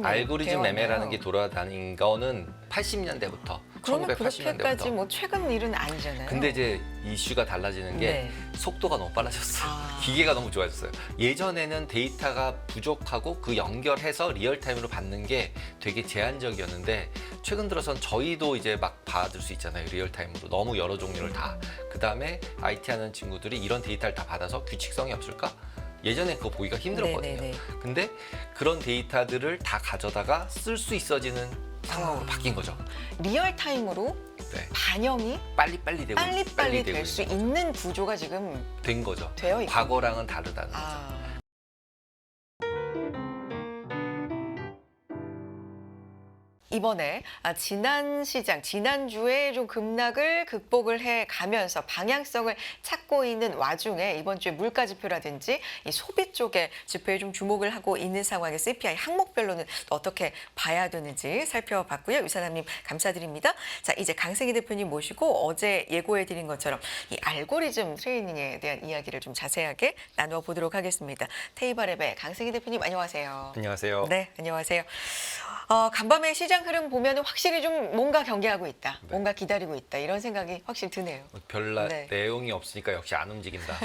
알고리즘 되어 매매라는 있나요? 게 돌아다닌 거는 80년대부터, 그러면 1980년대부터. 그렇게까지 뭐 최근 일은 아니잖아요. 근데 이제 이슈가 달라지는 게 네. 속도가 너무 빨라졌어요. 아. 기계가 너무 좋아졌어요. 예전에는 데이터가 부족하고 그 연결해서 리얼타임으로 받는 게 되게 제한적이었는데 최근 들어선 저희도 이제 막 받을 수 있잖아요. 리얼타임으로. 너무 여러 종류를 다. 그다음에 IT 하는 친구들이 이런 데이터를 다 받아서 규칙성이 없을까? 예전에 그거 보기가 힘들었거든요. 네네네. 근데 그런 데이터들을 다 가져다가 쓸 수 있어지는 상황으로 바뀐 거죠. 리얼타임으로 네. 반영이 빨리빨리 되고 빨리빨리 되고 될 수 있는 있는 구조가 지금 된 거죠. 되어 있고. 과거랑은 다르다는 거죠. 아. 이번에 지난 시장, 지난주에 좀 급락을 극복을 해 가면서 방향성을 찾고 있는 와중에 이번 주에 물가 지표라든지 이 소비 쪽에 지표에 좀 주목을 하고 있는 상황에 CPI 항목별로는 어떻게 봐야 되는지 살펴봤고요. 유사남님 감사드립니다. 자, 이제 강승희 대표님 모시고 어제 예고해드린 것처럼 이 알고리즘 트레이닝에 대한 이야기를 좀 자세하게 나누어 보도록 하겠습니다. 테이블앱의 강승희 대표님 안녕하세요. 안녕하세요. 네, 안녕하세요. 간밤에 시장 흐름 보면 확실히 좀 뭔가 경계하고 있다, 네. 뭔가 기다리고 있다 이런 생각이 확실히 드네요. 별 네. 내용이 없으니까 역시 안 움직인다.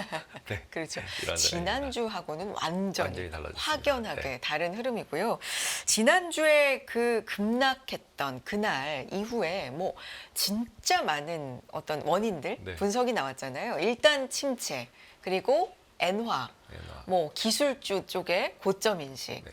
네. 그렇죠. 이런 지난주하고는 완전히 달라졌습니다. 확연하게 네. 다른 흐름이고요. 지난주에 그 급락했던 그날 이후에 뭐 진짜 많은 어떤 원인들 네. 분석이 나왔잖아요. 일단 침체, 그리고 엔화, 뭐 기술주 쪽의 고점 인식. 네.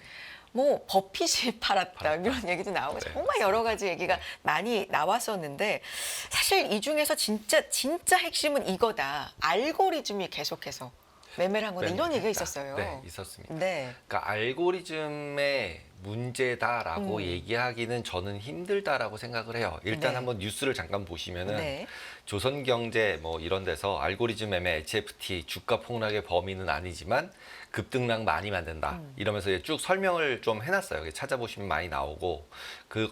뭐 버핏이 팔았다 이런 얘기도 나오고 네, 정말 여러 가지 얘기가 네. 많이 나왔었는데 사실 이 중에서 진짜 핵심은 이거다. 알고리즘이 계속해서 매매를 한 거다 이런 얘기가 있었어요. 네, 있었습니다. 네. 그러니까 알고리즘의 문제다라고 얘기하기는 저는 힘들다라고 생각을 해요. 일단 네. 한번 뉴스를 잠깐 보시면은 네. 조선경제 뭐 이런 데서 알고리즘 매매 HFT 주가 폭락의 범위는 아니지만 급등락 많이 만든다 이러면서 쭉 설명을 좀 해놨어요. 찾아보시면 많이 나오고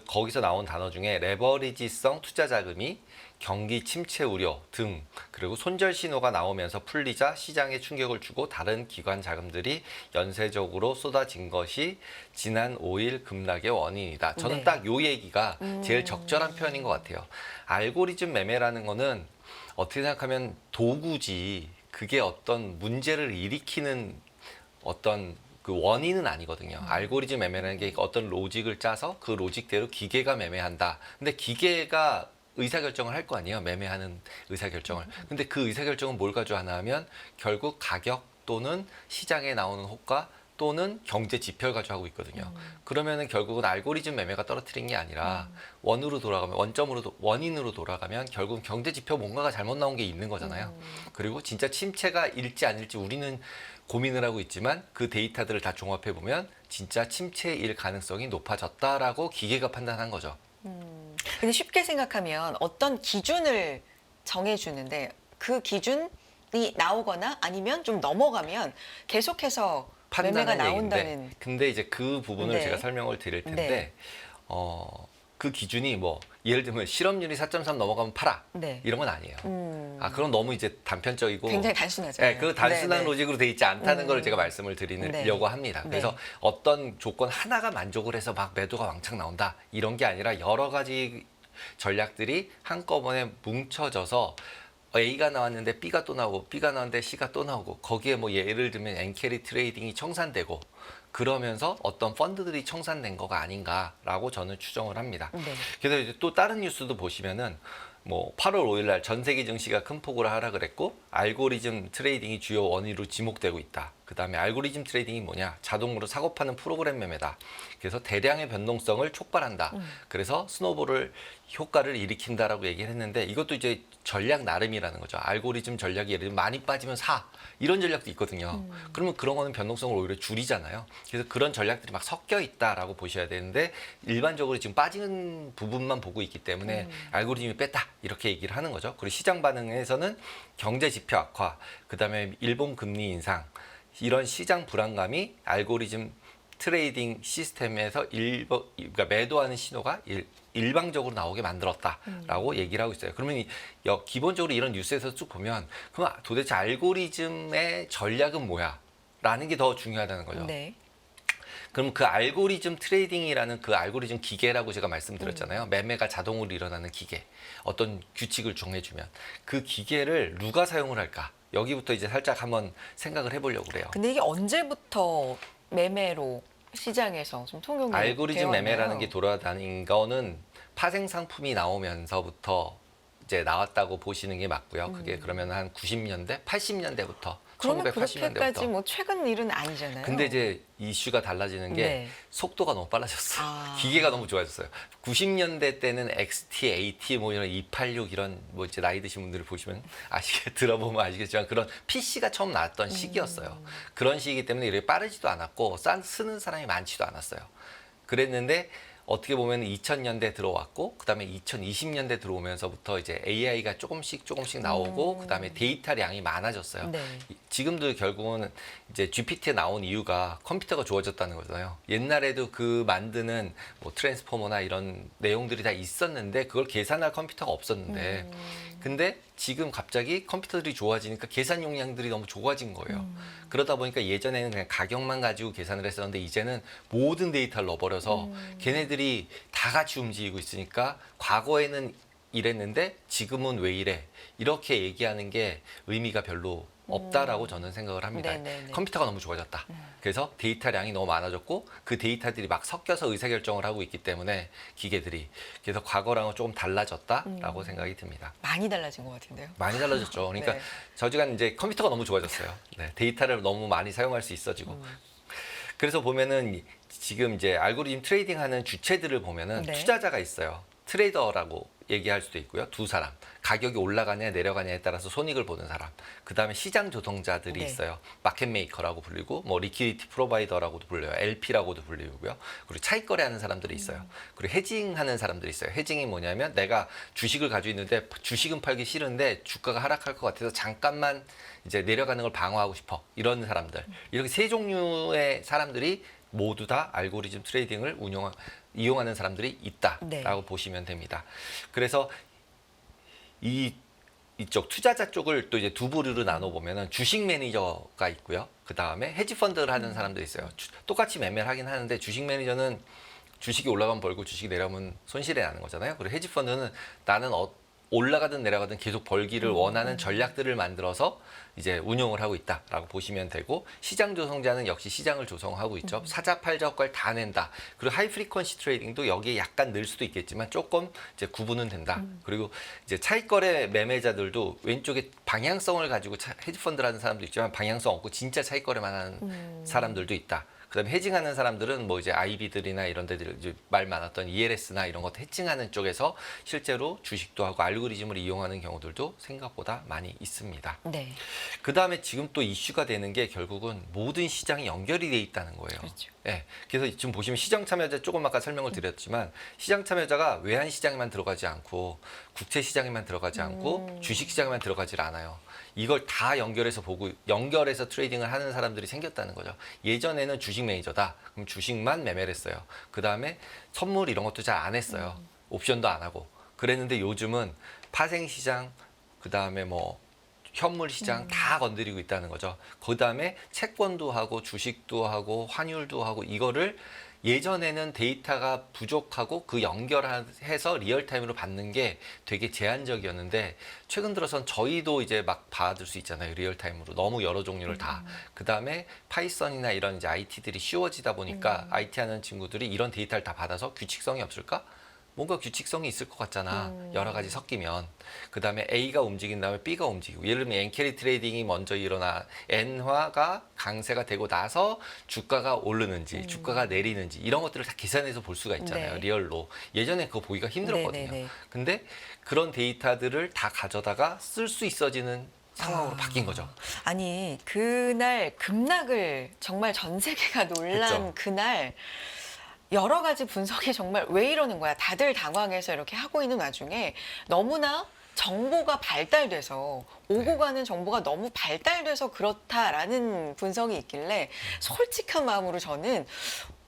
거기서 나온 단어 중에 레버리지성 투자 자금이 경기 침체 우려 등 그리고 손절 신호가 나오면서 풀리자 시장에 충격을 주고 다른 기관 자금들이 연쇄적으로 쏟아진 것이 지난 5일 급락의 원인이다. 저는 네. 딱 요 얘기가 제일 적절한 표현인 것 같아요. 알고리즘 매매라는 거는 어떻게 생각하면 도구지 그게 어떤 문제를 일으키는 어떤 그 원인은 아니거든요. 알고리즘 매매라는 게 어떤 로직을 짜서 그 로직대로 기계가 매매한다. 근데 기계가 의사결정을 할 거 아니에요. 매매하는 의사결정을. 근데 그 의사결정은 뭘 가져가나 하면 결국 가격 또는 시장에 나오는 호가 또는 경제 지표를 가져가고 있거든요. 그러면은 결국은 알고리즘 매매가 떨어뜨린 게 아니라 원으로 돌아가면 원인으로 돌아가면 결국은 경제 지표 뭔가가 잘못 나온 게 있는 거잖아요. 그리고 진짜 침체가 일지 아닐지 우리는 고민을 하고 있지만 그 데이터들을 다 종합해 보면 진짜 침체일 가능성이 높아졌다라고 기계가 판단한 거죠. 근데 쉽게 생각하면 어떤 기준을 정해주는데 그 기준이 나오거나 아니면 좀 넘어가면 계속해서 매매가 판단한 나온다는. 얘기인데 근데 이제 그 부분을 네. 제가 설명을 드릴 텐데 네. 그 기준이 뭐 예를 들면 실업률이 4.3 넘어가면 팔아 네. 이런 건 아니에요. 그럼 너무 이제 단편적이고 굉장히 단순하잖아요. 네, 그 단순한 네, 네. 로직으로 돼 있지 않다는 걸 제가 말씀을 드리려고 합니다. 네. 그래서 어떤 조건 하나가 만족을 해서 막 매도가 왕창 나온다 이런 게 아니라 여러 가지 전략들이 한꺼번에 뭉쳐져서 A가 나왔는데 B가 또 나오고 B가 나왔는데 C가 또 나오고 거기에 뭐 예를 들면 엔캐리 트레이딩이 청산되고 그러면서 어떤 펀드들이 청산된 거가 아닌가라고 저는 추정을 합니다. 네. 그래서 이제 또 다른 뉴스도 보시면은 뭐 8월 5일 날 전 세계 증시가 큰 폭으로 하락을 했고 알고리즘 트레이딩이 주요 원인으로 지목되고 있다. 그다음에 알고리즘 트레이딩이 뭐냐? 자동으로 사고 파는 프로그램 매매다. 그래서 대량의 변동성을 촉발한다. 그래서 스노볼을 효과를 일으킨다라고 얘기를 했는데 이것도 이제 전략 나름이라는 거죠. 알고리즘 전략이 예를 들면 많이 빠지면 사 이런 전략도 있거든요. 그러면 그런 거는 변동성을 오히려 줄이잖아요. 그래서 그런 전략들이 막 섞여 있다라고 보셔야 되는데 일반적으로 지금 빠지는 부분만 보고 있기 때문에 알고리즘이 뺐다 이렇게 얘기를 하는 거죠. 그리고 시장 반응에서는 경제 지표 악화, 그다음에 일본 금리 인상 이런 시장 불안감이 알고리즘 트레이딩 시스템에서 그러니까 매도하는 신호가 일방적으로 나오게 만들었다라고 얘기를 하고 있어요. 그러면 기본적으로 이런 뉴스에서 쭉 보면 그럼 도대체 알고리즘의 전략은 뭐야? 라는 게 더 중요하다는 거죠. 네. 그럼 그 알고리즘 트레이딩이라는 그 알고리즘 기계라고 제가 말씀드렸잖아요. 매매가 자동으로 일어나는 기계. 어떤 규칙을 정해주면 그 기계를 누가 사용을 할까? 여기부터 이제 살짝 한번 생각을 해보려고 그래요. 근데 이게 언제부터 매매로 시장에서 좀 통용이 알고리즘 되었나요? 매매라는 게 돌아다닌 거는 파생 상품이 나오면서부터 이제 나왔다고 보시는 게 맞고요. 그게 그러면 한 90년대, 80년대부터 그러면 1980년대부터. 그렇게까지 뭐 최근 일은 아니잖아요. 근데 이제 이슈가 달라지는 게 네. 속도가 너무 빨라졌어요. 아. 기계가 너무 좋아졌어요. 90년대 때는 XT, AT 뭐 이런 286 이런 뭐 이제 나이 드신 분들을 보시면 들어보면 아시겠지만 그런 PC가 처음 나왔던 시기였어요. 그런 시기이기 때문에 이렇게 빠르지도 않았고 쓰는 사람이 많지도 않았어요. 그랬는데 어떻게 보면 2000년대 들어왔고 그다음에 2020년대 들어오면서부터 이제 AI가 조금씩 나오고 그다음에 데이터량이 많아졌어요. 네. 지금도 결국은 이제 GPT 나온 이유가 컴퓨터가 좋아졌다는 거잖아요. 옛날에도 그 만드는 뭐 트랜스포머나 이런 내용들이 다 있었는데 그걸 계산할 컴퓨터가 없었는데 근데 지금 갑자기 컴퓨터들이 좋아지니까 계산 용량들이 너무 좋아진 거예요. 그러다 보니까 예전에는 그냥 가격만 가지고 계산을 했었는데 이제는 모든 데이터를 넣어버려서 걔네들이 다 같이 움직이고 있으니까 과거에는 이랬는데 지금은 왜 이래? 이렇게 얘기하는 게 의미가 별로 없다라고 저는 생각을 합니다. 네네네. 컴퓨터가 너무 좋아졌다. 그래서 데이터량이 너무 많아졌고 그 데이터들이 막 섞여서 의사결정을 하고 있기 때문에 기계들이 그래서 과거랑은 조금 달라졌다라고 생각이 듭니다. 많이 달라진 것 같은데요. 많이 달라졌죠. 그러니까 네. 저지간 이제 컴퓨터가 너무 좋아졌어요. 네, 데이터를 너무 많이 사용할 수 있어지고. 그래서 보면은 지금 이제 알고리즘 트레이딩하는 주체들을 보면은 네. 투자자가 있어요. 트레이더라고 얘기할 수도 있고요. 두 사람. 가격이 올라가냐 내려가냐에 따라서 손익을 보는 사람. 그다음에 시장 조성자들이 네. 있어요. 마켓 메이커라고 불리고 뭐 리퀴디티 프로바이더라고도 불려요. LP라고도 불리고요. 그리고 차익 거래하는 사람들이 있어요. 그리고 헤징하는 사람들이 있어요. 헤징이 뭐냐면 내가 주식을 가지고 있는데 주식은 팔기 싫은데 주가가 하락할 것 같아서 잠깐만 이제 내려가는 걸 방어하고 싶어. 이런 사람들. 이렇게 세 종류의 사람들이 모두 다 알고리즘 트레이딩을 이용하는 사람들이 있다라고 네. 보시면 됩니다. 그래서 이쪽 투자자 쪽을 또 이제 두 부류로 나눠 보면은 주식 매니저가 있고요. 그 다음에 헤지 펀드를 하는 사람도 있어요. 똑같이 매매를 하긴 하는데 주식 매니저는 주식이 올라가면 벌고 주식이 내려가면 손실이 나는 거잖아요. 그리고 헤지 펀드는 나는 올라가든 내려가든 계속 벌기를 원하는 전략들을 만들어서 이제 운용을 하고 있다라고 보시면 되고 시장 조성자는 역시 시장을 조성하고 있죠. 사자 팔자 헛걸 다 낸다. 그리고 하이 프리퀀시 트레이딩도 여기에 약간 늘 수도 있겠지만 조금 이제 구분은 된다. 그리고 이제 차익 거래 매매자들도 왼쪽에 방향성을 가지고 헤지 펀드라는 사람도 있지만 방향성 없고 진짜 차익 거래만 하는 사람들도 있다. 그다음에 해징하는 사람들은 뭐 이제 아이비들이나 이런 데들 이제 말 많았던 ELS나 이런 것 해징하는 쪽에서 실제로 주식도 하고 알고리즘을 이용하는 경우들도 생각보다 많이 있습니다. 네. 그다음에 지금 또 이슈가 되는 게 결국은 모든 시장이 연결이 돼 있다는 거예요. 그렇죠. 네, 그래서 지금 보시면 시장 참여자 조금 아까 설명을 드렸지만 시장 참여자가 외환 시장에만 들어가지 않고 국채 시장에만 들어가지 않고 주식 시장에만 들어가질 않아요. 이걸 다 연결해서 트레이딩을 하는 사람들이 생겼다는 거죠. 예전에는 주식 매니저다. 그럼 주식만 매매를 했어요. 그 다음에 선물 이런 것도 잘 안 했어요. 옵션도 안 하고. 그랬는데 요즘은 파생 시장, 그 다음에 뭐 현물 시장 다 건드리고 있다는 거죠. 그 다음에 채권도 하고 주식도 하고 환율도 하고 이거를 예전에는 데이터가 부족하고 그 연결해서 리얼타임으로 받는 게 되게 제한적이었는데 최근 들어선 저희도 이제 막 받을 수 있잖아요. 리얼타임으로 너무 여러 종류를 다. 그 다음에 파이썬이나 이런 이제 IT들이 쉬워지다 보니까 IT 하는 친구들이 이런 데이터를 다 받아서 규칙성이 없을까? 뭔가 규칙성이 있을 것 같잖아. 여러 가지 섞이면. 그 다음에 A가 움직인 다음에 B가 움직이고. 예를 들면 엔캐리 트레이딩이 먼저 일어나 엔화가 강세가 되고 나서 주가가 오르는지 주가가 내리는지 이런 것들을 다 계산해서 볼 수가 있잖아요. 네. 리얼로. 예전에 그거 보기가 힘들었거든요. 네네네. 근데 그런 데이터들을 다 가져다가 쓸 수 있어지는 상황으로 바뀐 거죠. 아니 그날 급락을 정말 전 세계가 놀란 했죠. 그날 여러 가지 분석이 정말 왜 이러는 거야? 다들 당황해서 이렇게 하고 있는 와중에 너무나 정보가 발달돼서 오고 가는 정보가 너무 발달돼서 그렇다라는 분석이 있길래 솔직한 마음으로 저는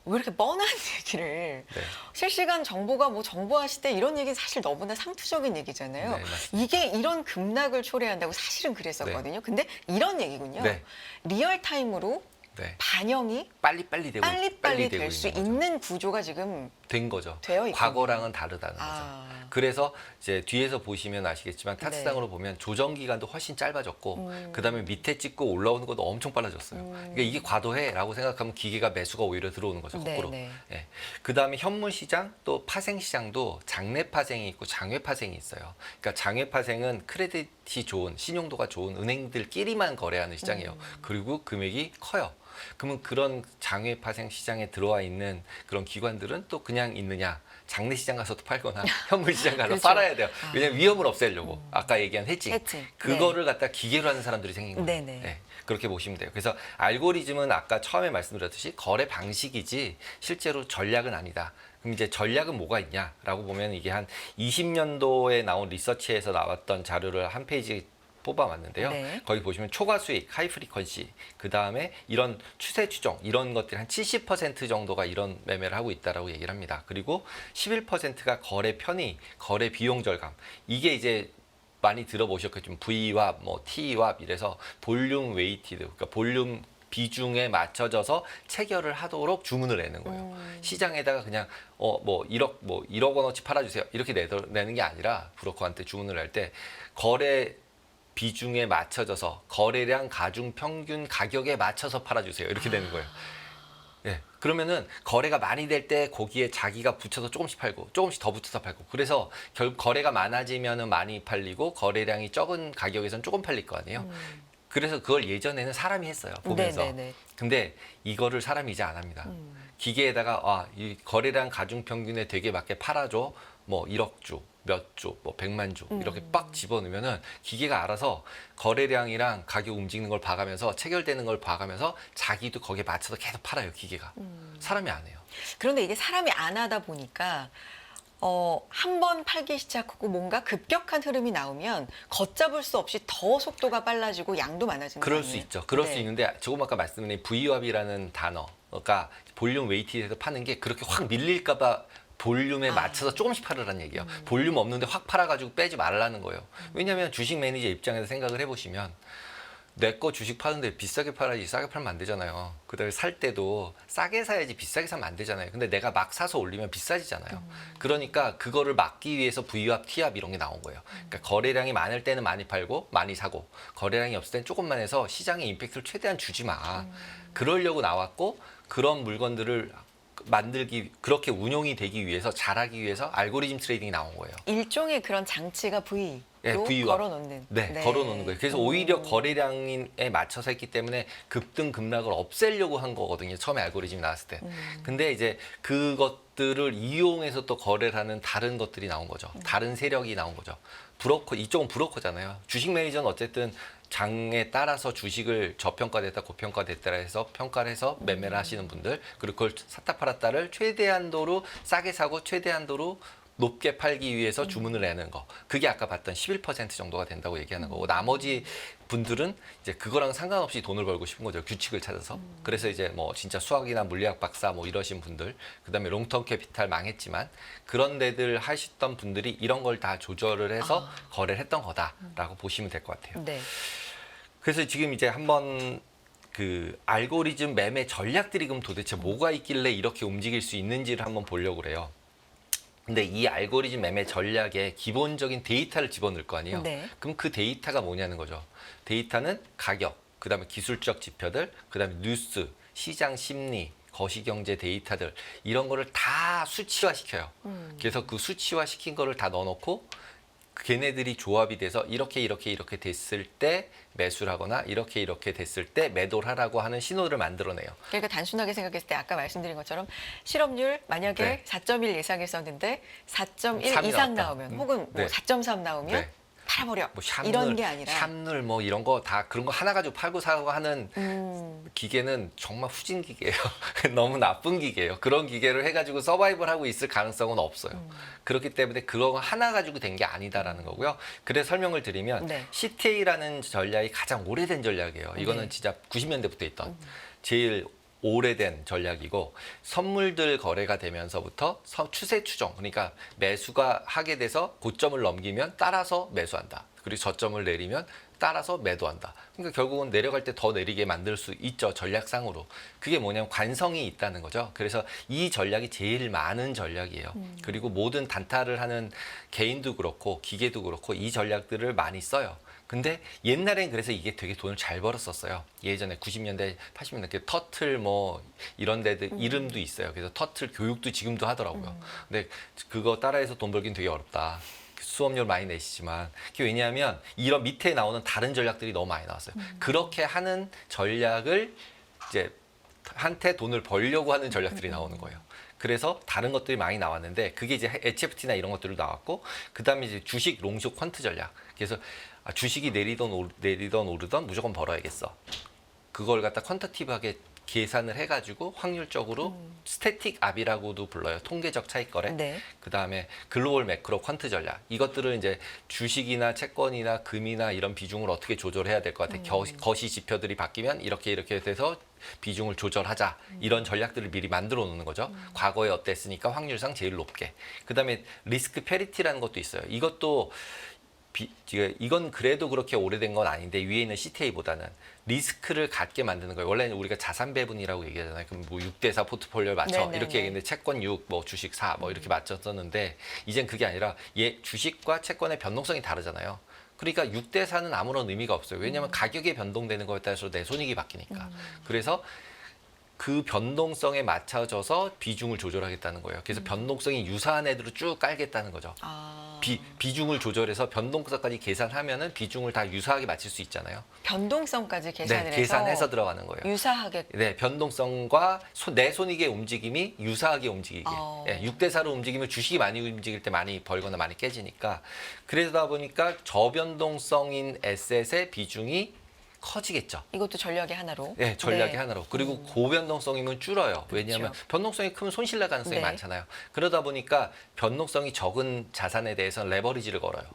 왜 이렇게 뻔한 얘기를 네. 실시간 정보가 뭐 정보화 시대 이런 얘기는 사실 너무나 상투적인 얘기잖아요. 네, 맞습니다. 이게 이런 급락을 초래한다고 사실은 그랬었거든요. 근데 이런 얘기군요. 네. 리얼타임으로 네. 반영이 빨리빨리 되고 빨리빨리 되고 될 수 있는 거죠. 있는 구조가 지금 된 거죠. 되어 있군요. 과거랑은 다르다는 거죠. 아. 그래서 이제 뒤에서 보시면 아시겠지만 타스상으로 보면 조정 기간도 훨씬 짧아졌고 그다음에 밑에 찍고 올라오는 것도 엄청 빨라졌어요. 그러니까 이게 과도해라고 생각하면 기계가 매수가 오히려 들어오는 거죠. 거꾸로. 네. 예. 그다음에 현물 시장 또 파생 시장도 장내 파생이 있고 장외 파생이 있어요. 그러니까 장외 파생은 크레딧이 좋은 신용도가 좋은 은행들끼리만 거래하는 시장이에요. 그리고 금액이 커요. 그러면 그런 장외 파생 시장에 들어와 있는 그런 기관들은 또 그냥 있느냐? 장내 시장 가서도 팔거나 현물 시장 가서 그렇죠. 팔아야 돼요. 왜냐면 위험을 없애려고. 아까 얘기한 해칭. 해칭. 그거를 갖다 기계로 하는 사람들이 생긴 거예요. 네네. 네, 그렇게 보시면 돼요. 그래서 알고리즘은 아까 처음에 말씀드렸듯이 거래 방식이지 실제로 전략은 아니다. 그럼 이제 전략은 뭐가 있냐라고 보면 이게 한 20년도에 나온 리서치에서 나왔던 자료를 한 페이지 뽑아왔는데요. 네. 거기 보시면 초과 수익, 하이 프리퀀시, 그 다음에 이런 추세 추정 이런 것들이 한 70% 정도가 이런 매매를 하고 있다라고 얘기를 합니다. 그리고 11%가 거래 편의, 거래 비용 절감. 이게 이제 많이 들어보셨겠지만 V와 뭐 T와 이래서 볼륨 웨이티드, 그러니까 볼륨 비중에 맞춰져서 체결을 하도록 주문을 내는 거예요. 시장에다가 그냥 뭐 1억 원어치 팔아주세요 이렇게 내는 게 아니라 브로커한테 주문을 할 때 거래 비중에 맞춰져서 거래량 가중 평균 가격에 맞춰서 팔아주세요 이렇게 되는 거예요. 예, 그러면은 거래가 많이 될 때 거기에 자기가 붙여서 조금씩 팔고 조금씩 더 붙여서 팔고 그래서 결국 거래가 많아지면은 많이 팔리고 거래량이 적은 가격에선 조금 팔릴 거 아니에요. 그래서 그걸 예전에는 사람이 했어요. 보면서. 네네네. 근데 이거를 사람이 이제 안 합니다. 기계에다가 이 거래량 가중 평균에 되게 맞게 팔아줘. 뭐 1억 주, 몇 주, 뭐 100만 주 이렇게 빡 집어넣으면은 기계가 알아서 거래량이랑 가격 움직이는 걸 봐가면서 체결되는 걸 봐가면서 자기도 거기에 맞춰서 계속 팔아요. 기계가. 사람이 안 해요. 그런데 이게 사람이 안 하다 보니까 한 번 팔기 시작하고 뭔가 급격한 흐름이 나오면 걷잡을 수 없이 더 속도가 빨라지고 양도 많아지는 거 그럴 아니에요? 수 있죠. 그럴 네. 수 있는데 조금 아까 말씀드린 V왑이라는 단어가 볼륨 웨이티에서 파는 게 그렇게 확 밀릴까봐 볼륨에 맞춰서 조금씩 팔으라는 얘기예요. 볼륨 없는데 확 팔아가지고 빼지 말라는 거예요. 왜냐하면 주식 매니저 입장에서 생각을 해보시면 내 거 주식 파는데 비싸게 팔아야지 싸게 팔면 안 되잖아요. 그다음에 살 때도 싸게 사야지 비싸게 사면 안 되잖아요. 근데 내가 막 사서 올리면 비싸지잖아요. 그러니까 그거를 막기 위해서 V왑, T왑 이런 게 나온 거예요. 그러니까 거래량이 많을 때는 많이 팔고 많이 사고 거래량이 없을 때는 조금만 해서 시장에 임팩트를 최대한 주지 마. 그러려고 나왔고 그런 물건들을 그렇게 운용이 되기 위해서 잘하기 위해서 알고리즘 트레이딩이 나온 거예요. 일종의 그런 장치가 V로 네, V와. 걸어놓는. 네, 걸어놓는 거예요. 그래서 오히려 거래량에 맞춰서 했기 때문에 급등 급락을 없애려고 한 거거든요. 처음에 알고리즘이 나왔을 때. 근데 이제 그것들을 이용해서 또 거래를 하는 다른 것들이 나온 거죠. 다른 세력이 나온 거죠. 브로커, 이쪽은 브로커잖아요. 주식 매니저는 어쨌든 장에 따라서 주식을 저평가됐다 고평가됐다 해서 평가를 해서 매매를 하시는 분들 그리고 그걸 샀다 팔았다를 최대한도로 싸게 사고 최대한도로 높게 팔기 위해서 주문을 내는 거 그게 아까 봤던 11% 정도가 된다고 얘기하는 거고 나머지 분들은 이제 그거랑 상관없이 돈을 벌고 싶은 거죠. 규칙을 찾아서. 그래서 이제 뭐 진짜 수학이나 물리학 박사 뭐 이러신 분들 그다음에 롱텀 캐피탈 망했지만 그런 데들 하셨던 분들이 이런 걸 다 조절을 해서 거래를 했던 거다라고 보시면 될 것 같아요. 네. 그래서 지금 이제 한번 그 알고리즘 매매 전략들이 그럼 도대체 뭐가 있길래 이렇게 움직일 수 있는지를 한번 보려고 그래요. 근데 이 알고리즘 매매 전략에 기본적인 데이터를 집어넣을 거 아니에요. 네. 그럼 그 데이터가 뭐냐는 거죠. 데이터는 가격, 그다음에 기술적 지표들, 그다음에 뉴스, 시장 심리, 거시경제 데이터들 이런 거를 다 수치화시켜요. 그래서 그 수치화시킨 거를 다 넣어놓고 걔네들이 조합이 돼서 이렇게 됐을 때 매수를 하거나 이렇게 됐을 때 매도를 하라고 하는 신호를 만들어내요. 그러니까 단순하게 생각했을 때 아까 말씀드린 것처럼 실업률 만약에 네. 4.1 예상했었는데 4.1 3이 이상 나왔다. 나오면 혹은 뭐 네. 4.3 나오면 네. 팔아버려 뭐 샵늘, 이런 게 아니라 샵늘 뭐 이런 거 다 그런 거 하나 가지고 팔고 사고 하는 기계는 정말 후진 기계예요. 너무 나쁜 기계예요. 그런 기계를 해가지고 서바이벌 하고 있을 가능성은 없어요. 그렇기 때문에 그런 거 하나 가지고 된 게 아니다라는 거고요. 그래서 설명을 드리면 네. CTA라는 전략이 가장 오래된 전략이에요. 이거는 네. 진짜 90년대부터 있던 제일 오래된 전략이고 선물들 거래가 되면서부터 추세 추종 그러니까 매수가 하게 돼서 고점을 넘기면 따라서 매수한다. 그리고 저점을 내리면 따라서 매도한다. 그러니까 결국은 내려갈 때 더 내리게 만들 수 있죠. 전략상으로. 그게 뭐냐면 관성이 있다는 거죠. 그래서 이 전략이 제일 많은 전략이에요. 그리고 모든 단타를 하는 개인도 그렇고 기계도 그렇고 이 전략들을 많이 써요. 근데 옛날엔 그래서 이게 되게 돈을 잘 벌었었어요. 예전에 90년대, 80년대 터틀 뭐 이런 데들 이름도 있어요. 그래서 터틀 교육도 지금도 하더라고요. 근데 그거 따라해서 돈 벌긴 되게 어렵다. 수업료 많이 내시지만 그게 왜냐하면 이런 밑에 나오는 다른 전략들이 너무 많이 나왔어요. 그렇게 하는 전략을 이제 한테 돈을 벌려고 하는 전략들이 나오는 거예요. 그래서 다른 것들이 많이 나왔는데 그게 이제 HFT나 이런 것들로 나왔고 그다음에 이제 주식 롱숏 퀀트 전략. 그래서 주식이 내리던 오르던 무조건 벌어야겠어. 그걸 갖다 퀀터티브하게 계산을 해가지고 확률적으로 스태틱 압이라고도 불러요. 통계적 차익거래. 네. 그다음에 글로벌 매크로 퀀트 전략. 이것들은 이제 주식이나 채권이나 금이나 이런 비중을 어떻게 조절해야 될 것 같아. 거시 지표들이 바뀌면 이렇게 돼서 비중을 조절하자. 이런 전략들을 미리 만들어 놓는 거죠. 과거에 어땠으니까 확률상 제일 높게. 그다음에 리스크 페리티라는 것도 있어요. 이것도 이건 그래도 그렇게 오래된 건 아닌데 위에 있는 CTA보다는 리스크를 갖게 만드는 거예요. 원래는 우리가 자산 배분이라고 얘기하잖아요. 그럼 뭐 6대4 포트폴리오를 맞춰 네네네. 이렇게 얘기했는데 채권 6, 뭐 주식 4, 뭐 이렇게 맞췄었는데 이젠 그게 아니라 주식과 채권의 변동성이 다르잖아요. 그러니까 6대4는 아무런 의미가 없어요. 왜냐하면 가격이 변동되는 거에 따라서 내 손익이 바뀌니까. 그래서 그 변동성에 맞춰져서 비중을 조절하겠다는 거예요. 그래서 변동성이 유사한 애들을 쭉 깔겠다는 거죠. 비중을 조절해서 변동성까지 계산하면은 비중을 다 유사하게 맞출 수 있잖아요. 변동성까지 계산을 네, 계산해서 해서 들어가는 거예요. 유사하게. 네, 변동성과 내 손익의 움직임이 유사하게 움직이게. 예, 6대4로 움직이면 주식이 많이 움직일 때 많이 벌거나 많이 깨지니까. 그러다 보니까 저변동성인 에셋의 비중이 커지겠죠. 이것도 전략의 하나로. 네, 전략의 네. 하나로. 그리고 고변동성이면 줄어요. 그렇죠. 왜냐하면 변동성이 크면 손실 날 가능성이 네. 많잖아요. 그러다 보니까 변동성이 적은 자산에 대해서는 레버리지를 걸어요.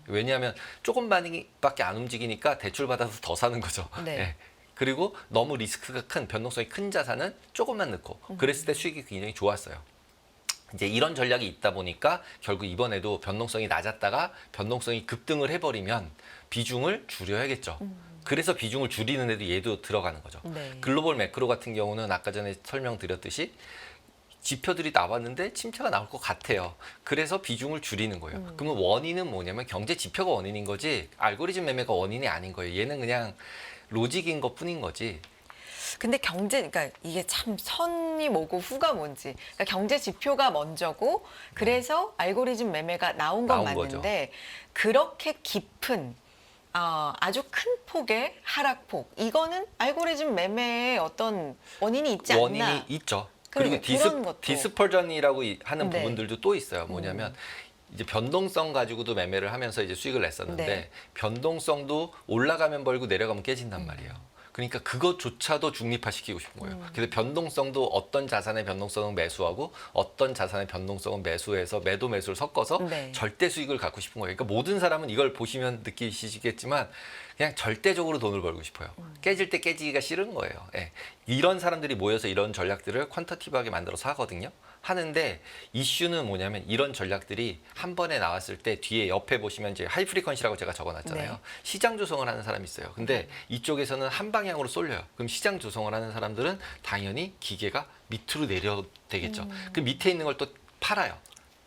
왜냐하면 조금밖에 안 움직이니까 대출 받아서 더 사는 거죠. 네. 예. 그리고 너무 리스크가 큰 변동성이 큰 자산은 조금만 넣고 그랬을 때 수익이 굉장히 좋았어요. 이제 이런 전략이 있다 보니까 결국 이번에도 변동성이 낮았다가 변동성이 급등을 해버리면 비중을 줄여야겠죠. 그래서 비중을 줄이는 데도 얘도 들어가는 거죠. 네. 글로벌 매크로 같은 경우는 아까 전에 설명드렸듯이 지표들이 나왔는데 침체가 나올 것 같아요. 그래서 비중을 줄이는 거예요. 그러면 원인은 뭐냐면 경제 지표가 원인인 거지 알고리즘 매매가 원인이 아닌 거예요. 얘는 그냥 로직인 것 뿐인 거지. 근데 그러니까 이게 참 선이 뭐고 후가 뭔지. 그러니까 경제 지표가 먼저고 그래서 알고리즘 매매가 나온 건 나온 맞는데 그렇게 깊은 아주 큰 폭의 하락폭. 이거는 알고리즘 매매의 어떤 원인이 있지 않나. 원인이 있죠. 그리고 그런 것도. 디스퍼전이라고 하는 네. 부분들도 또 있어요. 뭐냐면 이제 변동성 가지고도 매매를 하면서 이제 수익을 냈었는데 네. 변동성도 올라가면 벌고 내려가면 깨진단 말이에요. 그러니까 그것조차도 중립화시키고 싶은 거예요. 그래서 변동성도 어떤 자산의 변동성은 매수하고 어떤 자산의 변동성은 매수해서 매도 매수를 섞어서 네. 절대 수익을 갖고 싶은 거예요. 그러니까 모든 사람은 이걸 보시면 느끼시겠지만 그냥 절대적으로 돈을 벌고 싶어요. 깨질 때 깨지기가 싫은 거예요. 예. 이런 사람들이 모여서 이런 전략들을 퀀터티브하게 만들어서 하거든요. 하는데 이슈는 뭐냐면 이런 전략들이 한 번에 나왔을 때 뒤에 옆에 보시면 이제 하이 프리퀀시라고 제가 적어놨잖아요. 네. 시장 조성을 하는 사람이 있어요. 근데 이쪽에서는 한 방향으로 쏠려요. 그럼 시장 조성을 하는 사람들은 당연히 기계가 밑으로 내려 되겠죠. 그 밑에 있는 걸 또 팔아요.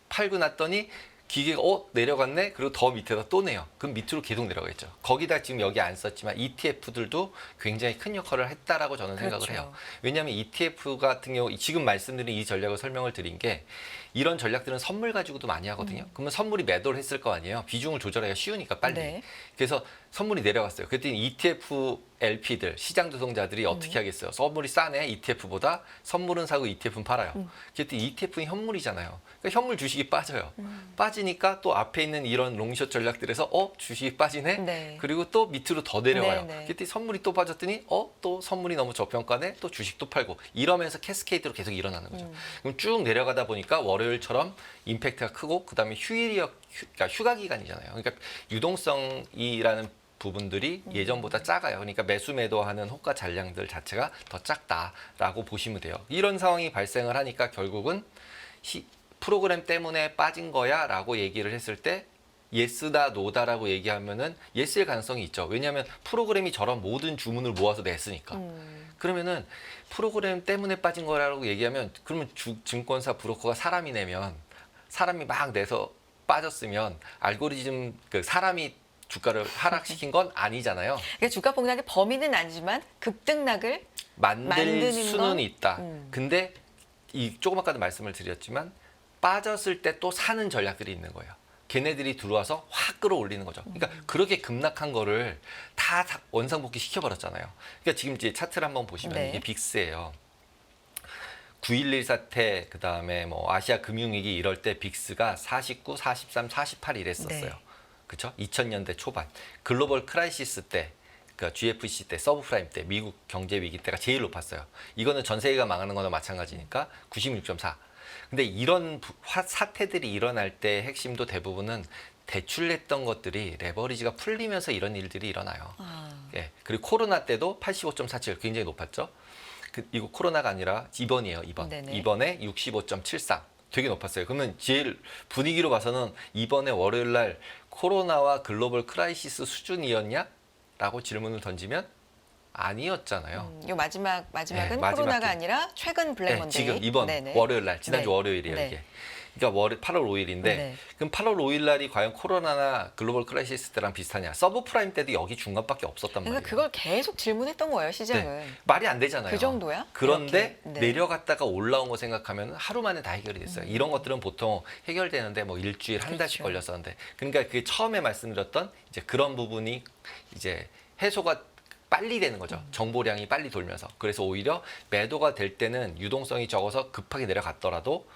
팔고 났더니 기계가 내려갔네. 그리고 더 밑에다 또 내요. 그럼 밑으로 계속 내려가겠죠. 거기다 지금 여기 안 썼지만 ETF들도 굉장히 큰 역할을 했다라고 저는 생각을 그렇죠. 해요. 왜냐하면 ETF 같은 경우 지금 말씀드린 이 전략을 설명을 드린 게 이런 전략들은 선물 가지고도 많이 하거든요. 그러면 선물이 매도를 했을 거 아니에요. 비중을 조절하기가 쉬우니까 빨리. 네. 그래서 선물이 내려갔어요. 그랬더니 ETF LP들, 시장 조성자들이 어떻게 하겠어요? 선물이 싸네, ETF보다. 선물은 사고 ETF는 팔아요. 그랬더니 ETF는 현물이잖아요. 그러니까 현물 주식이 빠져요. 빠지니까 또 앞에 있는 이런 롱숏 전략들에서 주식이 빠지네? 네. 그리고 또 밑으로 더 내려와요. 네, 네. 그랬더니 선물이 또 빠졌더니 또 선물이 너무 저평가네? 또 주식도 팔고. 이러면서 캐스케이드로 계속 일어나는 거죠. 그럼 쭉 내려가다 보니까 월요일처럼 임팩트가 크고 그다음에 그러니까 휴가 기간이잖아요. 그러니까 유동성이라는 부분들이 예전보다 작아요. 그러니까 매수 매도하는 호가 잔량들 자체가 더 작다라고 보시면 돼요. 이런 상황이 발생을 하니까 결국은 프로그램 때문에 빠진 거야 라고 얘기를 했을 때 예스다 노다라고 얘기하면은 예스일 가능성이 있죠. 왜냐하면 프로그램이 저런 모든 주문을 모아서 냈으니까. 그러면은 프로그램 때문에 빠진 거라고 얘기하면 그러면 증권사 브로커가 사람이 내면 사람이 막 내서 빠졌으면 알고리즘 그 사람이 주가를 하락시킨 건 아니잖아요. 그러니까 주가 폭락의 범위는 아니지만 급등락을 만들 만드는 수는 건? 있다. 근데 이 조금 아까도 말씀을 드렸지만 빠졌을 때 또 사는 전략들이 있는 거예요. 걔네들이 들어와서 확 끌어올리는 거죠. 그러니까 그렇게 급락한 거를 다 원상복귀 시켜버렸잖아요. 그러니까 지금 이제 차트를 한번 보시면 네. 이게 빅스예요. 9.11 사태, 그 다음에 뭐 아시아 금융위기 이럴 때 빅스가 49, 43, 48 이랬었어요. 네. 그렇죠? 2000년대 초반 글로벌 크라이시스 때, 그러니까 GFC 때, 서브프라임 때, 미국 경제 위기 때가 제일 높았어요. 이거는 전 세계가 망하는 거나 마찬가지니까 96.4. 근데 이런 사태들이 일어날 때 핵심도 대부분은 대출했던 것들이 레버리지가 풀리면서 이런 일들이 일어나요. 예. 그리고 코로나 때도 85.47 굉장히 높았죠. 이거 코로나가 아니라 이번이에요. 이번. 네네. 이번에 65.73 되게 높았어요. 그러면 제일 분위기로 봐서는 이번에 월요일 날 코로나와 글로벌 크라이시스 수준이었냐? 라고 질문을 던지면 아니었잖아요. 요 마지막은 네, 마지막 코로나가 게. 아니라 최근 블랙 네, 먼데이. 지금 이번 네네. 월요일 날, 지난주 네. 월요일이에요, 네. 이게. 그러니까 8월 5일인데 네. 그럼 8월 5일 날이 과연 코로나나 글로벌 크라이시스 때랑 비슷하냐? 서브프라임 때도 여기 중간밖에 없었단 말이에요. 그러니까 그걸 계속 질문했던 거예요, 시장은. 네, 말이 안 되잖아요. 그 정도야? 그런데 이렇게. 네. 내려갔다가 올라온 거 생각하면 하루 만에 다 해결이 됐어요. 이런 것들은 보통 해결되는데 뭐 일주일, 한 달씩 그렇죠. 걸렸었는데, 그러니까 그 처음에 말씀드렸던 이제 그런 부분이 이제 해소가 빨리 되는 거죠. 정보량이 빨리 돌면서. 그래서 오히려 매도가 될 때는 유동성이 적어서 급하게 내려갔더라도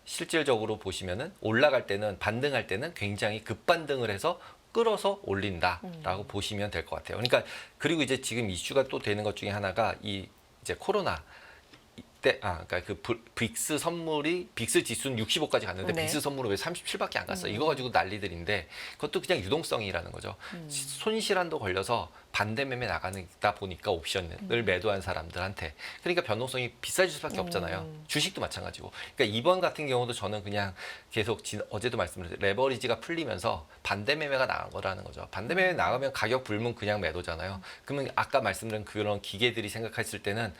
실질적으로 보시면은 올라갈 때는 반등할 때는 굉장히 급반등을 해서 끌어서 올린다라고 보시면 될 것 같아요. 그러니까 그리고 이제 지금 이슈가 또 되는 것 중에 하나가 이 이제 코로나 때 그러니까 그 빅스 선물이 빅스 지수는 65까지 갔는데 네. 빅스 선물은 왜 37밖에 안 갔어? 이거 가지고 난리들인데 그것도 그냥 유동성이라는 거죠. 손실한도 걸려서 반대 매매 나가다 보니까 옵션을 매도한 사람들한테 그러니까 변동성이 비싸질 수밖에 없잖아요. 주식도 마찬가지고. 그러니까 이번 같은 경우도 저는 그냥 계속 어제도 말씀드렸죠. 레버리지가 풀리면서 반대 매매가 나간 거라는 거죠. 반대 매매 나가면 가격 불문 그냥 매도잖아요. 그러면 아까 말씀드린 그런 기계들이 생각했을 때는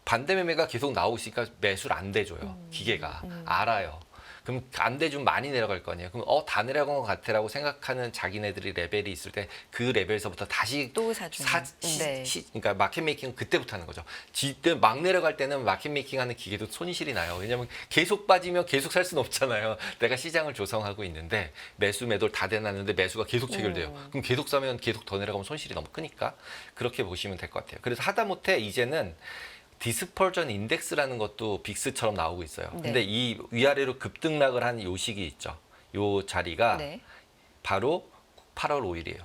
반대 매매가 계속 나오고 있으니까 매수를 안 대줘요. 기계가. 알아요. 그럼 안 대주면 많이 내려갈 거 아니에요. 그럼 다 내려간 것 같아라고 생각하는 자기네들이 레벨이 있을 때 그 레벨에서부터 다시 또 사주는. 네. 그러니까 마켓 메이킹은 그때부터 하는 거죠. 막 내려갈 때는 마켓 메이킹 하는 기계도 손실이 나요. 왜냐면 계속 빠지면 계속 살 수는 없잖아요. 내가 시장을 조성하고 있는데 매수 매도를 다 대놨는데 매수가 계속 체결돼요. 그럼 계속 사면 계속 더 내려가면 손실이 너무 크니까 그렇게 보시면 될 것 같아요. 그래서 하다못해 이제는 디스퍼전 인덱스라는 것도 빅스처럼 나오고 있어요. 네. 근데 이 위아래로 급등락을 한 요 시기 있죠. 요 자리가 네. 바로 8월 5일이에요.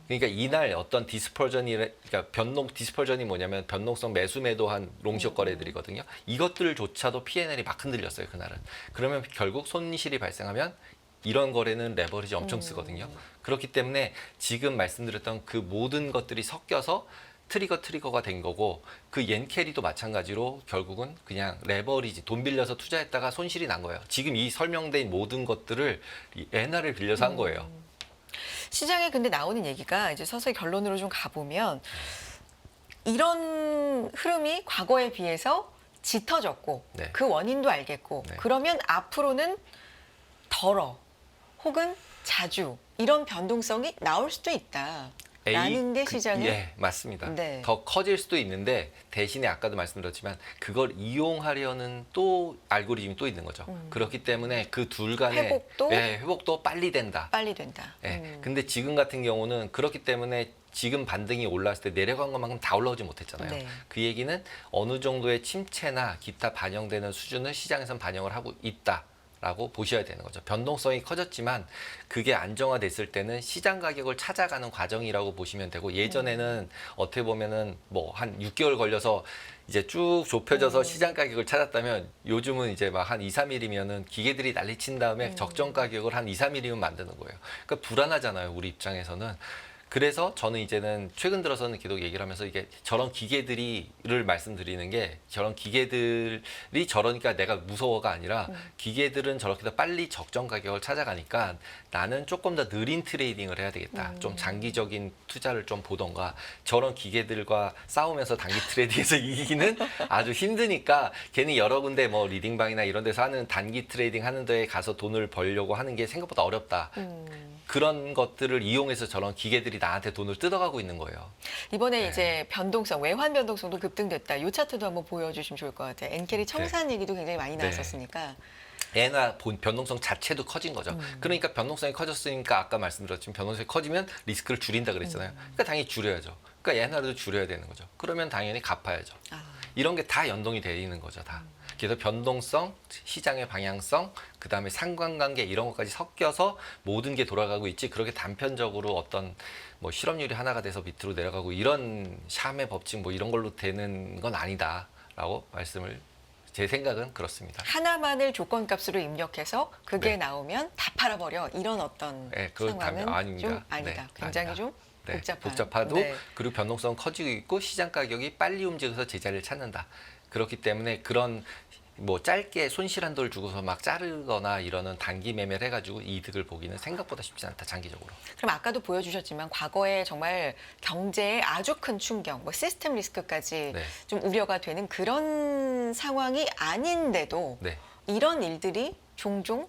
그러니까 이날 어떤 그러니까 디스퍼전이 뭐냐면 변동성 매수 매도한 롱숏 거래들이거든요. 이것들조차도 P&L이 막 흔들렸어요, 그날은. 그러면 결국 손실이 발생하면 이런 거래는 레버리지 엄청 쓰거든요. 그렇기 때문에 지금 말씀드렸던 그 모든 것들이 섞여서 트리거가 된 거고 그 옌캐리도 마찬가지로 결국은 그냥 레버리지 돈 빌려서 투자했다가 손실이 난 거예요. 지금 이 설명된 모든 것들을 엔화를 빌려서 한 거예요. 시장에 근데 나오는 얘기가 이제 서서히 결론으로 좀 가보면 이런 흐름이 과거에 비해서 짙어졌고 네. 그 원인도 알겠고 네. 그러면 앞으로는 덜어 혹은 자주 이런 변동성이 나올 수도 있다. 라는 게 시장의 예, 맞습니다. 네. 더 커질 수도 있는데 대신에 아까도 말씀드렸지만 그걸 이용하려는 또 알고리즘이 또 있는 거죠. 그렇기 때문에 그 둘 간의 회복도 빨리 된다. 빨리 된다. 예. 근데 지금 같은 경우는 그렇기 때문에 지금 반등이 올랐을 때 내려간 것만큼 다 올라오지 못했잖아요. 네. 그 얘기는 어느 정도의 침체나 기타 반영되는 수준을 시장에선 반영을 하고 있다. 라고 보셔야 되는 거죠. 변동성이 커졌지만 그게 안정화됐을 때는 시장 가격을 찾아가는 과정이라고 보시면 되고 예전에는 어떻게 보면은 뭐 한 6개월 걸려서 이제 쭉 좁혀져서 시장 가격을 찾았다면 요즘은 이제 막 한 2, 3일이면은 기계들이 난리친 다음에 적정 가격을 한 2, 3일이면 만드는 거예요. 그러니까 불안하잖아요. 우리 입장에서는. 그래서 저는 이제는 최근 들어서는 계속 얘기를 하면서 이게 저런 기계들이를 말씀드리는 게 저런 기계들이 저러니까 내가 무서워가 아니라 기계들은 저렇게 더 빨리 적정 가격을 찾아가니까 나는 조금 더 느린 트레이딩을 해야 되겠다. 좀 장기적인 투자를 좀 보던가 저런 기계들과 싸우면서 단기 트레이딩에서 이기기는 아주 힘드니까 괜히 여러 군데 뭐 리딩방이나 이런 데서 하는 단기 트레이딩 하는 데에 가서 돈을 벌려고 하는 게 생각보다 어렵다. 그런 것들을 이용해서 저런 기계들이 나한테 돈을 뜯어가고 있는 거예요. 이번에 네. 이제 변동성, 외환 변동성도 급등됐다. 이 차트도 한번 보여주시면 좋을 것 같아요. 엔켈이 청산 얘기도 굉장히 많이 네. 나왔었으니까. 엔화 변동성 자체도 커진 거죠. 그러니까 변동성이 커졌으니까 아까 말씀드렸지만 변동성이 커지면 리스크를 줄인다 그랬잖아요. 그러니까 당연히 줄여야죠. 그러니까 엔화도 줄여야 되는 거죠. 그러면 당연히 갚아야죠. 이런 게 다 연동이 되어 있는 거죠, 다. 그래서 변동성, 시장의 방향성, 그다음에 상관관계 이런 것까지 섞여서 모든 게 돌아가고 있지. 그렇게 단편적으로 어떤 뭐 실업률이 하나가 돼서 밑으로 내려가고 이런 샴의 법칙 뭐 이런 걸로 되는 건 아니다라고 말씀을 제 생각은 그렇습니다. 하나만을 조건값으로 입력해서 그게 네. 나오면 다 팔아버려. 이런 어떤 네, 그건 상황은 아닙니다. 좀 아니다. 네, 굉장히 아니다. 좀 네, 복잡한. 복잡하도 네. 그리고 변동성 커지고 있고 시장 가격이 빨리 움직여서 제자리를 찾는다. 그렇기 때문에 그런 뭐 짧게 손실 한도를 주고서 막 자르거나 이러는 단기 매매를 해가지고 이득을 보기는 생각보다 쉽지 않다 장기적으로. 그럼 아까도 보여주셨지만 과거에 정말 경제에 아주 큰 충격, 뭐 시스템 리스크까지 네. 좀 우려가 되는 그런 상황이 아닌데도 네, 이런 일들이 종종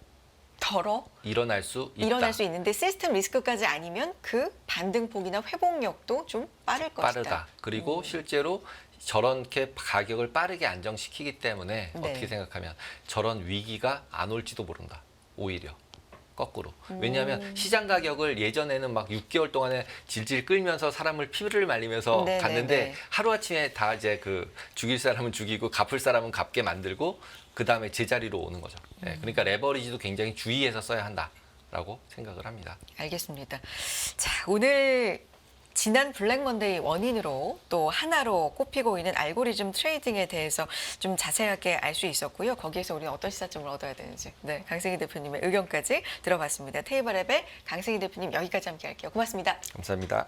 덜어 일어날 수 있다. 일어날 수 있는데 시스템 리스크까지 아니면 그 반등폭이나 회복력도 좀 빠를 것이다. 빠르다. 그리고 실제로 저렇게 가격을 빠르게 안정시키기 때문에 네. 어떻게 생각하면 저런 위기가 안 올지도 모른다. 오히려. 거꾸로. 왜냐하면 시장 가격을 예전에는 막 6개월 동안에 질질 끌면서 사람을 피를 말리면서 네, 갔는데 네, 네. 하루아침에 다 이제 그 죽일 사람은 죽이고 갚을 사람은 갚게 만들고 그 다음에 제자리로 오는 거죠. 네, 그러니까 레버리지도 굉장히 주의해서 써야 한다라고 생각을 합니다. 알겠습니다. 자, 오늘 지난 블랙 먼데이 원인으로 또 하나로 꼽히고 있는 알고리즘 트레이딩에 대해서 좀 자세하게 알 수 있었고요. 거기에서 우리는 어떤 시사점을 얻어야 되는지 네, 강승희 대표님의 의견까지 들어봤습니다. 테이블 앱의 강승희 대표님 여기까지 함께 할게요. 고맙습니다. 감사합니다.